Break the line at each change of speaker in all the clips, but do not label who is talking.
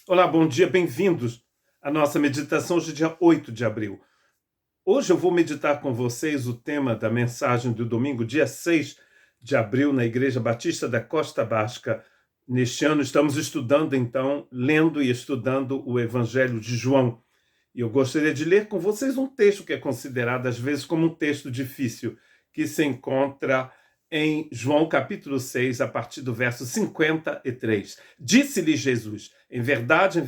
Olá, bom dia, bem-vindos à nossa meditação hoje, dia 8 de abril. Hoje eu vou meditar com vocês o tema da mensagem do domingo, dia 6 de abril, na Igreja Batista da Costa Basca. Neste ano estamos estudando, então, lendo e estudando o Evangelho de João. E eu gostaria de ler com vocês um texto que é considerado, às vezes, como um texto difícil, que se encontra em João capítulo 6, a partir do verso 53. Disse-lhe Jesus: em verdade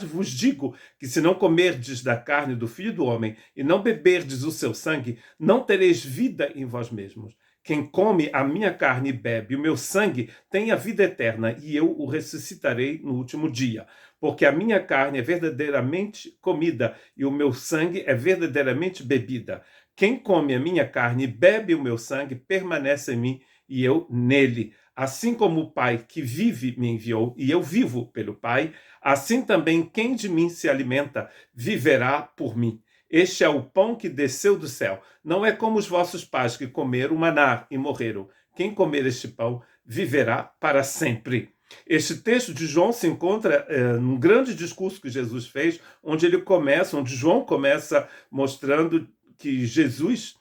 vos digo que se não comerdes da carne do Filho do Homem e não beberdes o seu sangue, não tereis vida em vós mesmos. Quem come a minha carne e bebe o meu sangue tem a vida eterna, e eu o ressuscitarei no último dia. Porque a minha carne é verdadeiramente comida e o meu sangue é verdadeiramente bebida. Quem come a minha carne e bebe o meu sangue permanece em mim e eu nele. Assim como o Pai que vive me enviou e eu vivo pelo Pai, assim também quem de mim se alimenta viverá por mim. Este é o pão que desceu do céu. Não é como os vossos pais que comeram maná e morreram. Quem comer este pão viverá para sempre. Este texto de João se encontra num grande discurso que Jesus fez, onde João começa mostrando que Jesus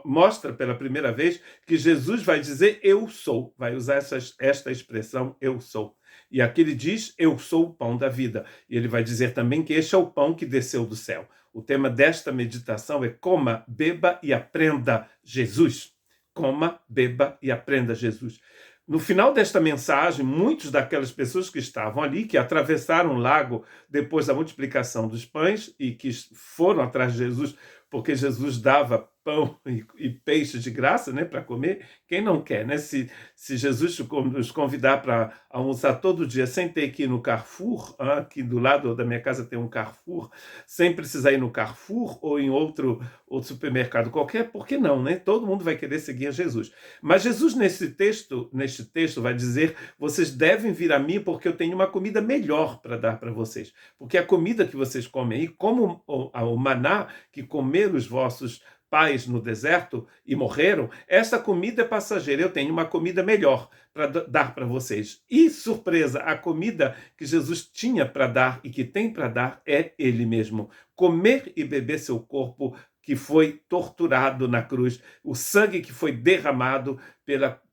mostra pela primeira vez que Jesus vai dizer eu sou, vai usar esta expressão eu sou. E aqui ele diz eu sou o pão da vida. E ele vai dizer também que este é o pão que desceu do céu. O tema desta meditação é coma, beba e aprenda Jesus. Coma, beba e aprenda Jesus. No final desta mensagem, muitos daquelas pessoas que estavam ali, que atravessaram o lago depois da multiplicação dos pães e que foram atrás de Jesus, porque Jesus dava pão e peixe de graça, né, para comer, quem não quer, né? Se Jesus nos convidar para almoçar todo dia sem ter que ir no Carrefour, aqui do lado da minha casa tem um Carrefour, sem precisar ir no Carrefour ou em outro supermercado qualquer, por que não, né? Todo mundo vai querer seguir a Jesus. Mas Jesus neste texto vai dizer: vocês devem vir a mim porque eu tenho uma comida melhor para dar para vocês. Porque a comida que vocês comem aí, como o maná que comeram os vossos pais no deserto e morreram, essa comida é passageira. Eu tenho uma comida melhor para dar para vocês. E, surpresa, a comida que Jesus tinha para dar e que tem para dar é Ele mesmo. Comer e beber seu corpo que foi torturado na cruz, o sangue que foi derramado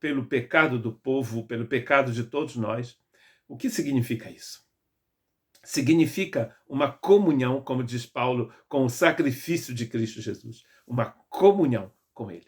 pelo pecado do povo, pelo pecado de todos nós. O que significa isso? Significa uma comunhão, como diz Paulo, com o sacrifício de Cristo Jesus. Uma comunhão com ele.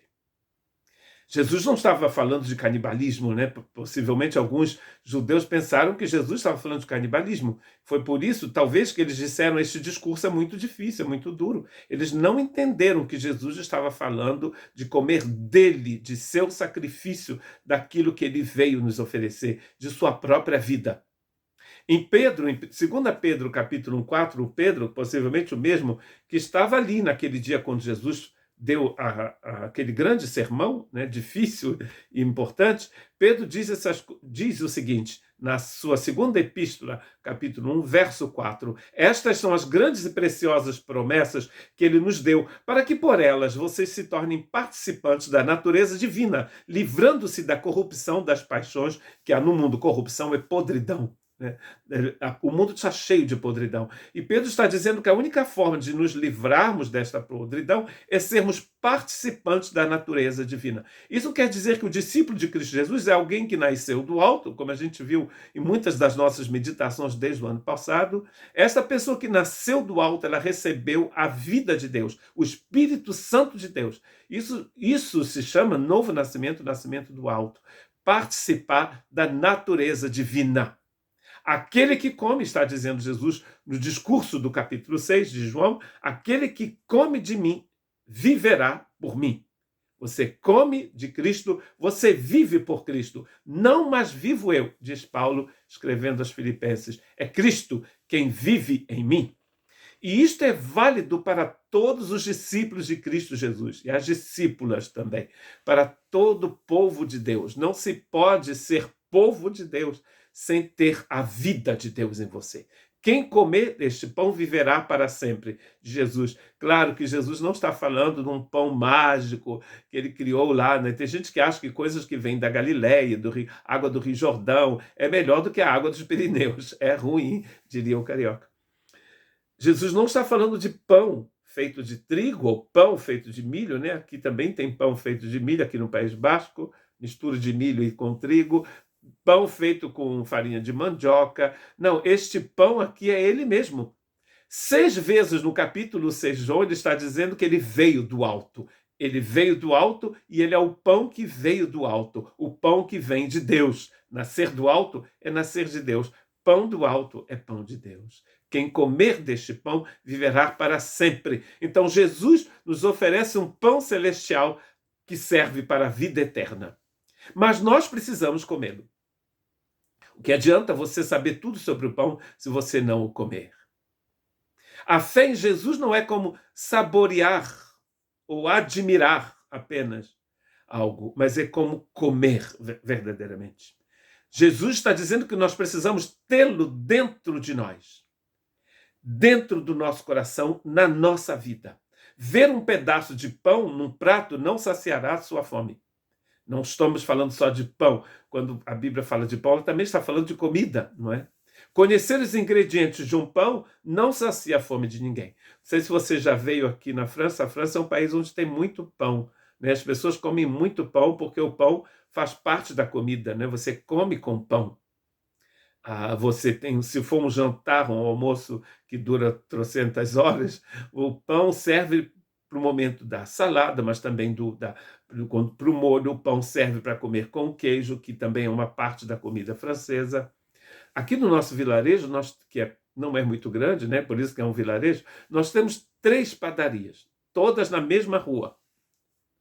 Jesus não estava falando de canibalismo, né? Possivelmente alguns judeus pensaram que Jesus estava falando de canibalismo. Foi por isso, talvez, que eles disseram: este discurso é muito difícil, é muito duro. Eles não entenderam que Jesus estava falando de comer dele, de seu sacrifício, daquilo que ele veio nos oferecer, de sua própria vida. Em 2 Pedro, capítulo 1:4, o Pedro, possivelmente o mesmo, que estava ali naquele dia quando Jesus deu aquele grande sermão, né, difícil e importante, Pedro diz o seguinte, na sua segunda epístola, capítulo 1, verso 4, estas são as grandes e preciosas promessas que ele nos deu, para que por elas vocês se tornem participantes da natureza divina, livrando-se da corrupção das paixões, que há no mundo. Corrupção é podridão. O mundo está cheio de podridão. E Pedro está dizendo que a única forma de nos livrarmos desta podridão é sermos participantes da natureza divina. Isso quer dizer que o discípulo de Cristo Jesus é alguém que nasceu do alto, como a gente viu em muitas das nossas meditações desde o ano passado. Essa pessoa que nasceu do alto, ela recebeu a vida de Deus, o Espírito Santo de Deus. Isso se chama novo nascimento, nascimento do alto. Participar da natureza divina. Aquele que come, está dizendo Jesus no discurso do capítulo 6 de João, aquele que come de mim viverá por mim. Você come de Cristo, você vive por Cristo. Não mais vivo eu, diz Paulo, escrevendo aos Filipenses. É Cristo quem vive em mim. E isto é válido para todos os discípulos de Cristo Jesus, e as discípulas também, para todo o povo de Deus. Não se pode ser povo de Deus sem ter a vida de Deus em você. Quem comer este pão viverá para sempre, de Jesus. Claro que Jesus não está falando de um pão mágico que ele criou lá, né? Tem gente que acha que coisas que vêm da Galileia, do Rio, água do Rio Jordão, é melhor do que a água dos Pirineus. É ruim, diria o carioca. Jesus não está falando de pão feito de trigo ou pão feito de milho, né? Aqui também tem pão feito de milho, aqui no País Basco, mistura de milho e com trigo, pão feito com farinha de mandioca. Não, este pão aqui é ele mesmo. 6 vezes no capítulo 6 de João, ele está dizendo que ele veio do alto. Ele veio do alto e ele é o pão que veio do alto, o pão que vem de Deus. Nascer do alto é nascer de Deus. Pão do alto é pão de Deus. Quem comer deste pão viverá para sempre. Então Jesus nos oferece um pão celestial que serve para a vida eterna. Mas nós precisamos comê-lo. O que adianta você saber tudo sobre o pão se você não o comer? A fé em Jesus não é como saborear ou admirar apenas algo, mas é como comer verdadeiramente. Jesus está dizendo que nós precisamos tê-lo dentro de nós, dentro do nosso coração, na nossa vida. Ver um pedaço de pão num prato não saciará a sua fome. Não estamos falando só de pão. Quando a Bíblia fala de pão, ela também está falando de comida, não é? Conhecer os ingredientes de um pão não sacia a fome de ninguém. Não sei se você já veio aqui na França. A França é um país onde tem muito pão, né? As pessoas comem muito pão porque o pão faz parte da comida, né? Você come com pão. Você tem, se for um jantar, um almoço que dura trocentas horas, o pão serve para o momento da salada, mas também para o molho. O pão serve para comer com queijo, que também é uma parte da comida francesa. Aqui no nosso vilarejo, não é muito grande, né? Por isso que é um vilarejo, nós temos 3 padarias, todas na mesma rua.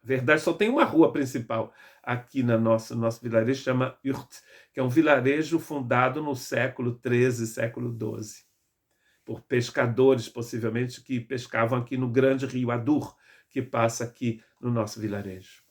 Na verdade, só tem uma rua principal aqui no nosso vilarejo, chama Urt, que é um vilarejo fundado no século XIII, século XII, por pescadores, possivelmente, que pescavam aqui no grande rio Adour, que passa aqui no nosso vilarejo.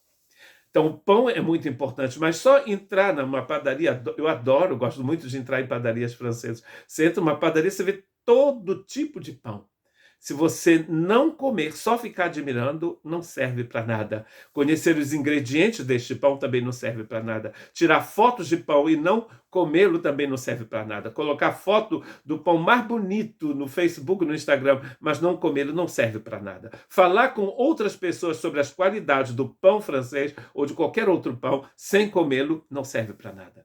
Então, o pão é muito importante, mas só entrar numa padaria, eu gosto muito de entrar em padarias francesas. Você entra numa padaria, você vê todo tipo de pão. Se você não comer, só ficar admirando, não serve para nada. Conhecer os ingredientes deste pão também não serve para nada. Tirar fotos de pão e não comê-lo também não serve para nada. Colocar foto do pão mais bonito no Facebook, no Instagram, mas não comê-lo não serve para nada. Falar com outras pessoas sobre as qualidades do pão francês ou de qualquer outro pão sem comê-lo não serve para nada.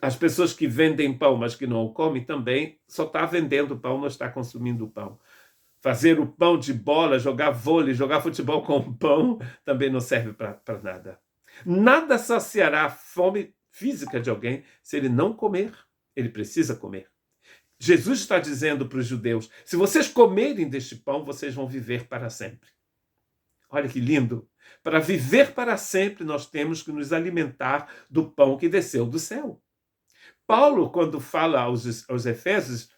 As pessoas que vendem pão, mas que não o comem, também só está vendendo pão, não está consumindo pão. Fazer o pão de bola, jogar vôlei, jogar futebol com pão, também não serve para nada. Nada saciará a fome física de alguém se ele não comer. Ele precisa comer. Jesus está dizendo para os judeus: se vocês comerem deste pão, vocês vão viver para sempre. Olha que lindo! Para viver para sempre, nós temos que nos alimentar do pão que desceu do céu. Paulo, quando fala aos Efésios,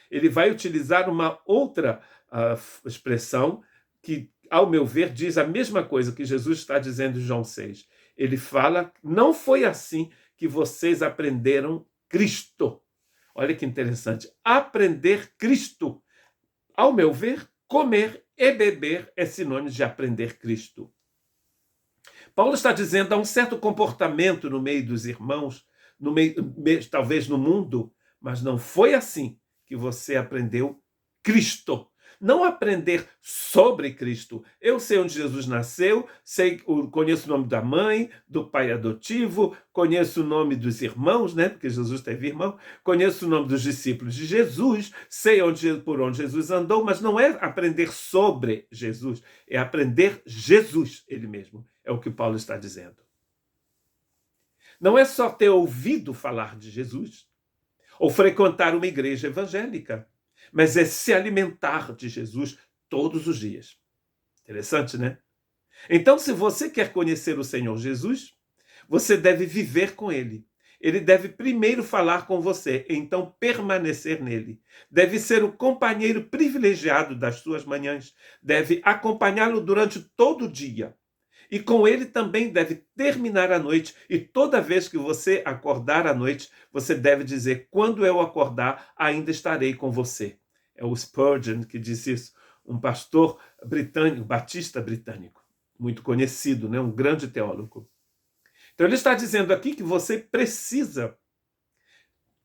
ele vai utilizar uma outra expressão que, ao meu ver, diz a mesma coisa que Jesus está dizendo em João 6. Ele fala: não foi assim que vocês aprenderam Cristo. Olha que interessante. Aprender Cristo. Ao meu ver, comer e beber é sinônimo de aprender Cristo. Paulo está dizendo: há um certo comportamento no meio dos irmãos, talvez no mundo, mas não foi assim que você aprendeu Cristo. Não aprender sobre Cristo. Eu sei onde Jesus nasceu, conheço o nome da mãe, do pai adotivo, conheço o nome dos irmãos, né? Porque Jesus teve irmão, conheço o nome dos discípulos de Jesus, sei por onde Jesus andou, mas não é aprender sobre Jesus, é aprender Jesus, ele mesmo. É o que Paulo está dizendo. Não é só ter ouvido falar de Jesus ou frequentar uma igreja evangélica, mas é se alimentar de Jesus todos os dias. Interessante, né? Então, se você quer conhecer o Senhor Jesus, você deve viver com ele. Ele deve primeiro falar com você, então permanecer nele. Deve ser o companheiro privilegiado das suas manhãs. Deve acompanhá-lo durante todo o dia. E com ele também deve terminar a noite. E toda vez que você acordar à noite, você deve dizer: quando eu acordar, ainda estarei com você. É o Spurgeon que diz isso, um pastor britânico, batista britânico, muito conhecido, né? Um grande teólogo. Então ele está dizendo aqui que você precisa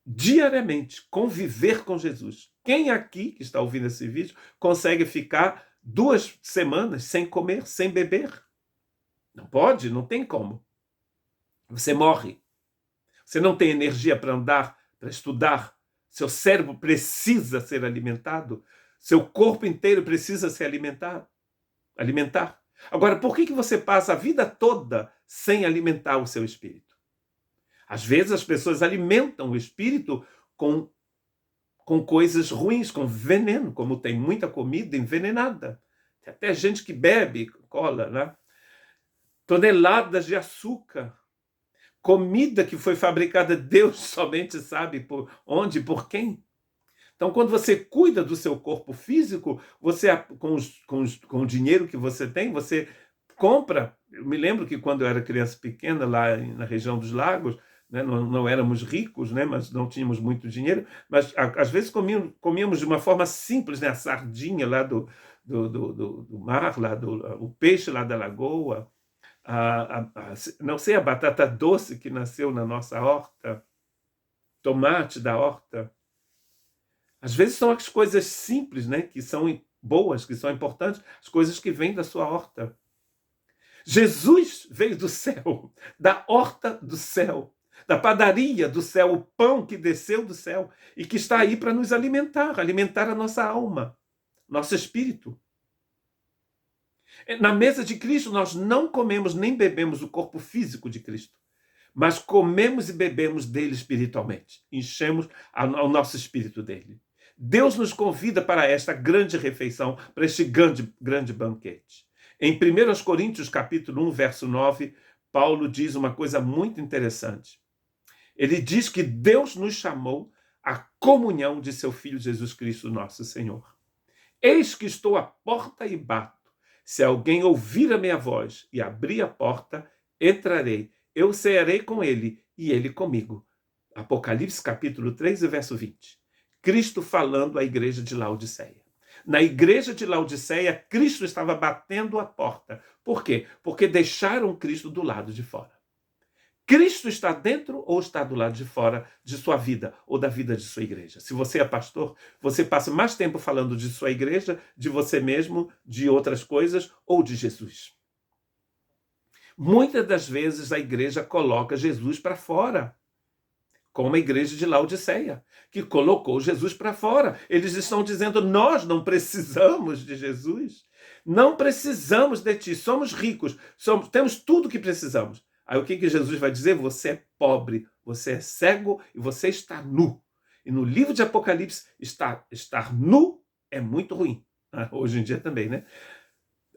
diariamente conviver com Jesus. Quem aqui que está ouvindo esse vídeo consegue ficar 2 semanas sem comer, sem beber? Não pode, não tem como. Você morre. Você não tem energia para andar, para estudar. Seu cérebro precisa ser alimentado. Seu corpo inteiro precisa se alimentar. Agora, por que você passa a vida toda sem alimentar o seu espírito? Às vezes as pessoas alimentam o espírito com coisas ruins, com veneno, como tem muita comida envenenada. Tem até gente que bebe cola, né? Toneladas de açúcar. Comida que foi fabricada, Deus somente sabe por onde, por quem. Então, quando você cuida do seu corpo físico, você com o dinheiro que você tem, você compra. Eu me lembro que quando eu era criança pequena, lá na região dos lagos, né, não éramos ricos, né, mas não tínhamos muito dinheiro, mas às vezes comíamos de uma forma simples, né, a sardinha lá do mar, o peixe lá da lagoa, não sei, a batata doce que nasceu na nossa horta, tomate da horta. Às vezes são as coisas simples, né, que são boas, que são importantes, as coisas que vêm da sua horta. Jesus veio do céu, da horta do céu, da padaria do céu, o pão que desceu do céu e que está aí para nos alimentar a nossa alma, nosso espírito. Na mesa de Cristo, nós não comemos nem bebemos o corpo físico de Cristo, mas comemos e bebemos dele espiritualmente. Enchemos o nosso espírito dele. Deus nos convida para esta grande refeição, para este grande banquete. Em 1 Coríntios, capítulo 1, verso 9, Paulo diz uma coisa muito interessante. Ele diz que Deus nos chamou à comunhão de seu Filho Jesus Cristo, nosso Senhor. Eis que estou à porta e bato. Se alguém ouvir a minha voz e abrir a porta, entrarei. Eu cearei com ele e ele comigo. Apocalipse capítulo 3, verso 20. Cristo falando à igreja de Laodiceia. Na igreja de Laodiceia, Cristo estava batendo a porta. Por quê? Porque deixaram Cristo do lado de fora. Cristo está dentro ou está do lado de fora de sua vida ou da vida de sua igreja? Se você é pastor, você passa mais tempo falando de sua igreja, de você mesmo, de outras coisas ou de Jesus. Muitas das vezes a igreja coloca Jesus para fora, como a igreja de Laodiceia, que colocou Jesus para fora. Eles estão dizendo: nós não precisamos de Jesus, não precisamos de ti, somos ricos, temos tudo o que precisamos. Aí o que Jesus vai dizer? Você é pobre, você é cego e você está nu. E no livro de Apocalipse, estar nu é muito ruim. Hoje em dia também, né?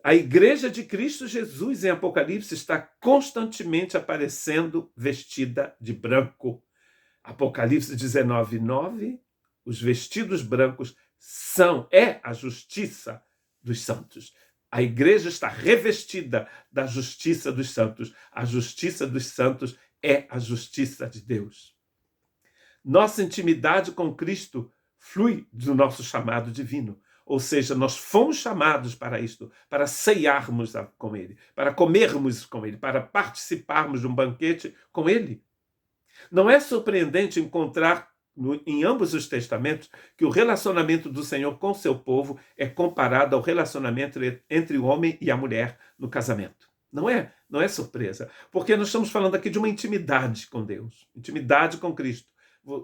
A igreja de Cristo Jesus em Apocalipse está constantemente aparecendo vestida de branco. Apocalipse 19, 9, os vestidos brancos é a justiça dos santos. A igreja está revestida da justiça dos santos. A justiça dos santos é a justiça de Deus. Nossa intimidade com Cristo flui do nosso chamado divino. Ou seja, nós fomos chamados para isto, para ceiarmos com Ele, para comermos com Ele, para participarmos de um banquete com Ele. Não é surpreendente encontrar em ambos os testamentos que o relacionamento do Senhor com seu povo é comparado ao relacionamento entre o homem e a mulher no casamento. Não é surpresa, porque nós estamos falando aqui de uma intimidade com Deus, intimidade com Cristo.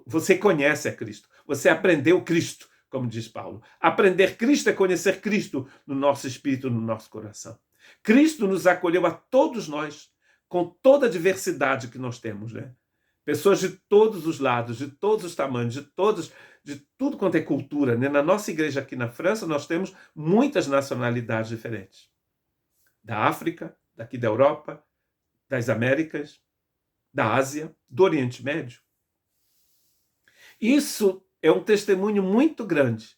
Você conhece a Cristo, você aprendeu Cristo, como diz Paulo. Aprender Cristo é conhecer Cristo no nosso espírito, no nosso coração. Cristo nos acolheu a todos nós, com toda a diversidade que nós temos, né? Pessoas de todos os lados, de todos os tamanhos, de tudo quanto é cultura, né? Na nossa igreja aqui na França, nós temos muitas nacionalidades diferentes. Da África, daqui da Europa, das Américas, da Ásia, do Oriente Médio. Isso é um testemunho muito grande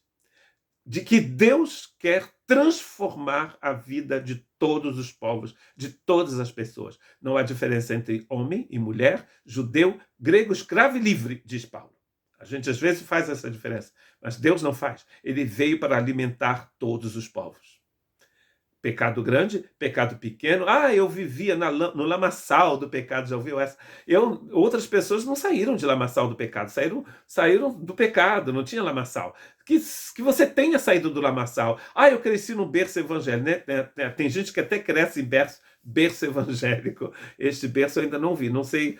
de que Deus quer transformar a vida de todos os povos, de todas as pessoas. Não há diferença entre homem e mulher, judeu, grego, escravo e livre, diz Paulo. A gente às vezes faz essa diferença, mas Deus não faz. Ele veio para alimentar todos os povos. Pecado grande, pecado pequeno. Eu vivia no lamaçal do pecado, já ouviu essa? Outras pessoas não saíram de lamaçal do pecado, saíram do pecado, não tinha lamaçal. Que você tenha saído do lamaçal. Eu cresci no berço evangélico, né? Tem gente que até cresce em berço evangélico. Este berço eu ainda não vi, não sei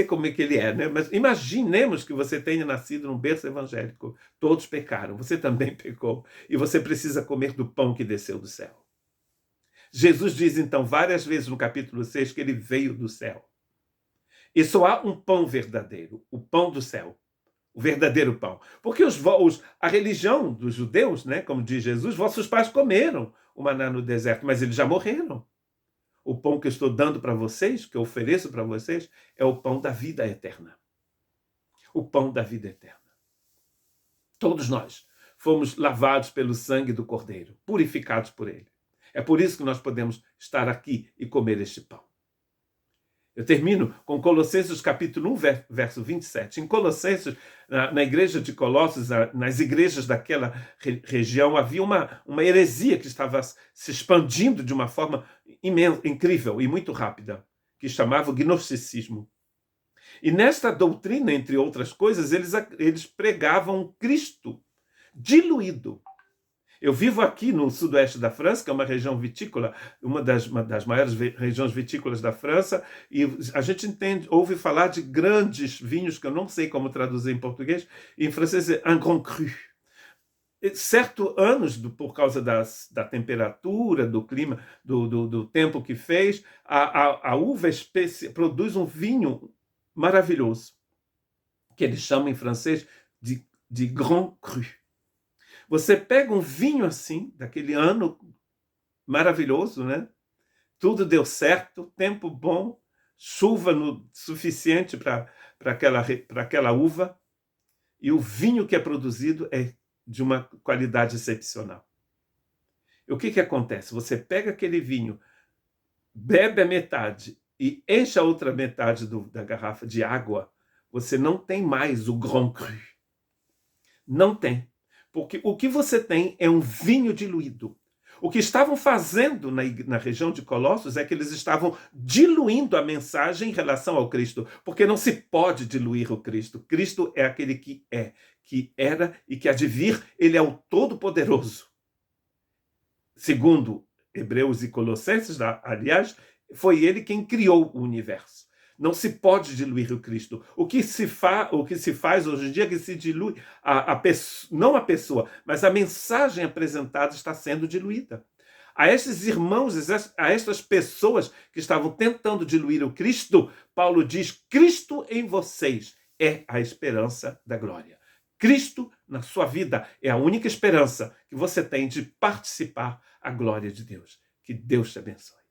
como é que ele é, né? Mas imaginemos que você tenha nascido num berço evangélico. Todos pecaram, você também pecou. E você precisa comer do pão que desceu do céu. Jesus diz, então, várias vezes no capítulo 6 que ele veio do céu. E só há um pão verdadeiro, o pão do céu, o verdadeiro pão. Porque a religião dos judeus, né, como diz Jesus, vossos pais comeram o maná no deserto, mas eles já morreram. O pão que eu estou dando para vocês, que eu ofereço para vocês, é o pão da vida eterna. O pão da vida eterna. Todos nós fomos lavados pelo sangue do Cordeiro, purificados por ele. É por isso que nós podemos estar aqui e comer este pão. Eu termino com Colossenses capítulo 1, verso 27. Em Colossenses, na igreja de Colossos, nas igrejas daquela região, havia uma heresia que estava se expandindo de uma forma incrível e muito rápida, que chamava o gnosticismo. E nesta doutrina, entre outras coisas, eles pregavam Cristo diluído. Eu vivo aqui no sudoeste da França, que é uma região vitícola, uma das maiores regiões vitícolas da França, e a gente ouve falar de grandes vinhos, que eu não sei como traduzir em português, em francês é un grand cru. Certo anos, por causa da temperatura, do clima, do tempo que fez, a uva produz um vinho maravilhoso, que eles chamam em francês de grand cru. Você pega um vinho assim, daquele ano maravilhoso, né? Tudo deu certo, tempo bom, chuva suficiente para aquela uva, e o vinho que é produzido é de uma qualidade excepcional. E o que acontece? Você pega aquele vinho, bebe a metade e enche a outra metade da garrafa de água, você não tem mais o Grand Cru. Não tem. Porque o que você tem é um vinho diluído. O que estavam fazendo na região de Colossos é que eles estavam diluindo a mensagem em relação ao Cristo, porque não se pode diluir o Cristo. Cristo é aquele que era e que há de vir, ele é o Todo-Poderoso. Segundo Hebreus e Colossenses, aliás, foi ele quem criou o universo. Não se pode diluir o Cristo. O que se faz hoje em dia é que se dilui não a pessoa, mas a mensagem apresentada está sendo diluída. A estes irmãos, a estas pessoas que estavam tentando diluir o Cristo, Paulo diz: Cristo em vocês é a esperança da glória. Cristo na sua vida é a única esperança que você tem de participar a glória de Deus. Que Deus te abençoe.